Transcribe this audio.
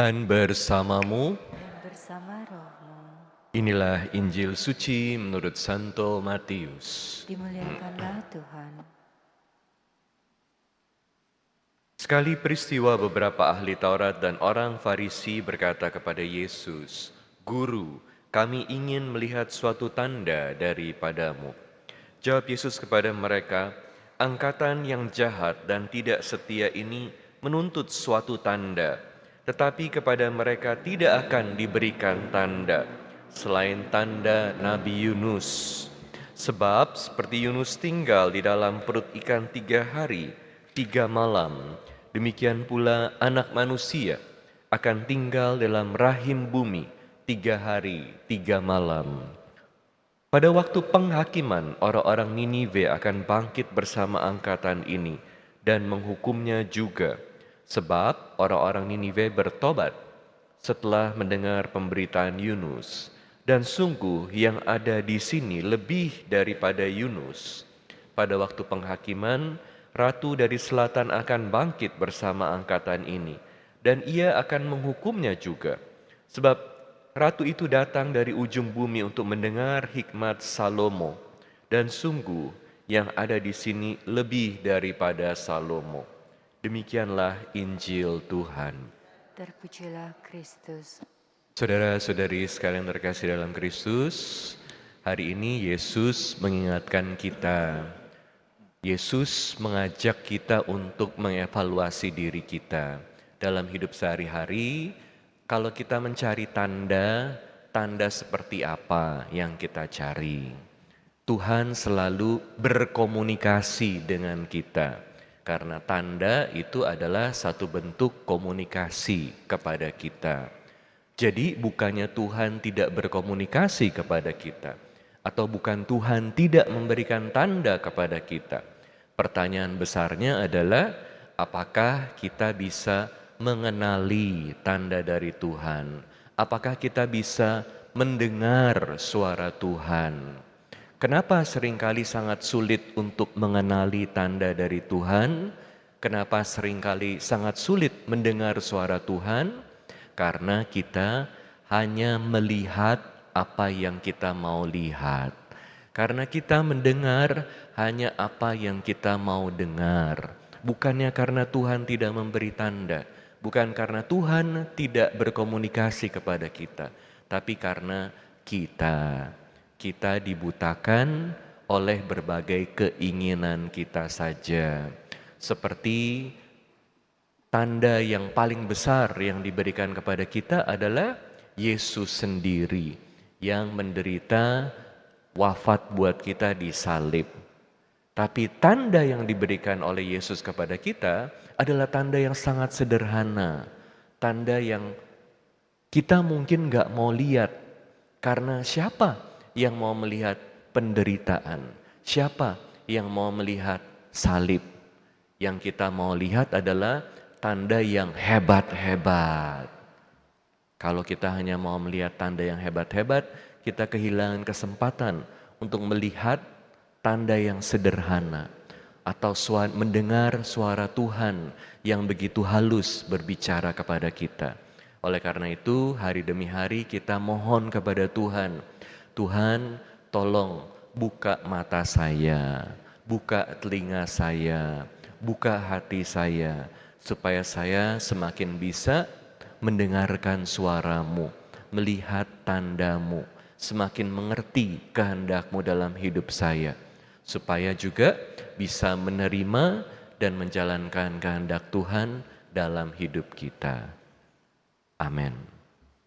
Dan bersamamu, dan bersama rohmu. inilah Injil suci menurut Santo Matius. Dimuliakanlah Tuhan. Sekali peristiwa beberapa ahli Taurat dan orang Farisi berkata kepada Yesus, "Guru, kami ingin melihat suatu tanda daripadamu." Jawab Yesus kepada mereka, "Angkatan yang jahat dan tidak setia ini menuntut suatu tanda, tetapi kepada mereka tidak akan diberikan tanda, selain tanda Nabi Yunus. Sebab seperti Yunus tinggal di dalam perut ikan 3 hari, 3 malam, demikian pula Anak Manusia akan tinggal dalam rahim bumi 3 hari, 3 malam. Pada waktu penghakiman, orang-orang Niniwe akan bangkit bersama angkatan ini dan menghukumnya juga. Sebab orang-orang Niniwe bertobat setelah mendengar pemberitaan Yunus. Dan sungguh yang ada di sini lebih daripada Yunus. Pada waktu penghakiman, Ratu dari Selatan akan bangkit bersama angkatan ini. Dan ia akan menghukumnya juga. Sebab Ratu itu datang dari ujung bumi untuk mendengar hikmat Salomo, dan sungguh yang ada di sini lebih daripada Salomo. Demikianlah Injil Tuhan. Terpujilah Kristus. Saudara-saudari sekalian terkasih dalam Kristus, hari ini Yesus mengingatkan kita. Yesus mengajak kita untuk mengevaluasi diri kita dalam hidup sehari-hari. Kalau kita mencari tanda, tanda seperti apa yang kita cari? Tuhan selalu berkomunikasi dengan kita, karena tanda itu adalah satu bentuk komunikasi kepada kita. Jadi bukannya Tuhan tidak berkomunikasi kepada kita, atau bukan Tuhan tidak memberikan tanda kepada kita. Pertanyaan besarnya adalah, apakah kita bisa mengenali tanda dari Tuhan? Apakah kita bisa mendengar suara Tuhan? Kenapa seringkali sangat sulit untuk mengenali tanda dari Tuhan? Kenapa seringkali sangat sulit mendengar suara Tuhan? Karena kita hanya melihat apa yang kita mau lihat. Karena kita mendengar hanya apa yang kita mau dengar. Bukannya karena Tuhan tidak memberi tanda, bukan karena Tuhan tidak berkomunikasi kepada kita, tapi karena kita dibutakan oleh berbagai keinginan kita saja. Seperti tanda yang paling besar yang diberikan kepada kita adalah Yesus sendiri yang menderita wafat buat kita di salib. Tapi tanda yang diberikan oleh Yesus kepada kita adalah tanda yang sangat sederhana. Tanda yang kita mungkin gak mau lihat. Karena siapa yang mau melihat penderitaan? Siapa yang mau melihat salib? Yang kita mau lihat adalah tanda yang hebat-hebat. Kalau kita hanya mau melihat tanda yang hebat-hebat, kita kehilangan kesempatan untuk melihat tanda yang sederhana atau mendengar suara Tuhan yang begitu halus berbicara kepada kita. Oleh karena itu, hari demi hari kita mohon kepada Tuhan, Tuhan tolong buka mata saya, buka telinga saya, buka hati saya, supaya saya semakin bisa mendengarkan suara-Mu, melihat tanda-Mu, semakin mengerti kehendak-Mu dalam hidup saya, supaya juga bisa menerima dan menjalankan kehendak Tuhan dalam hidup kita. Amin.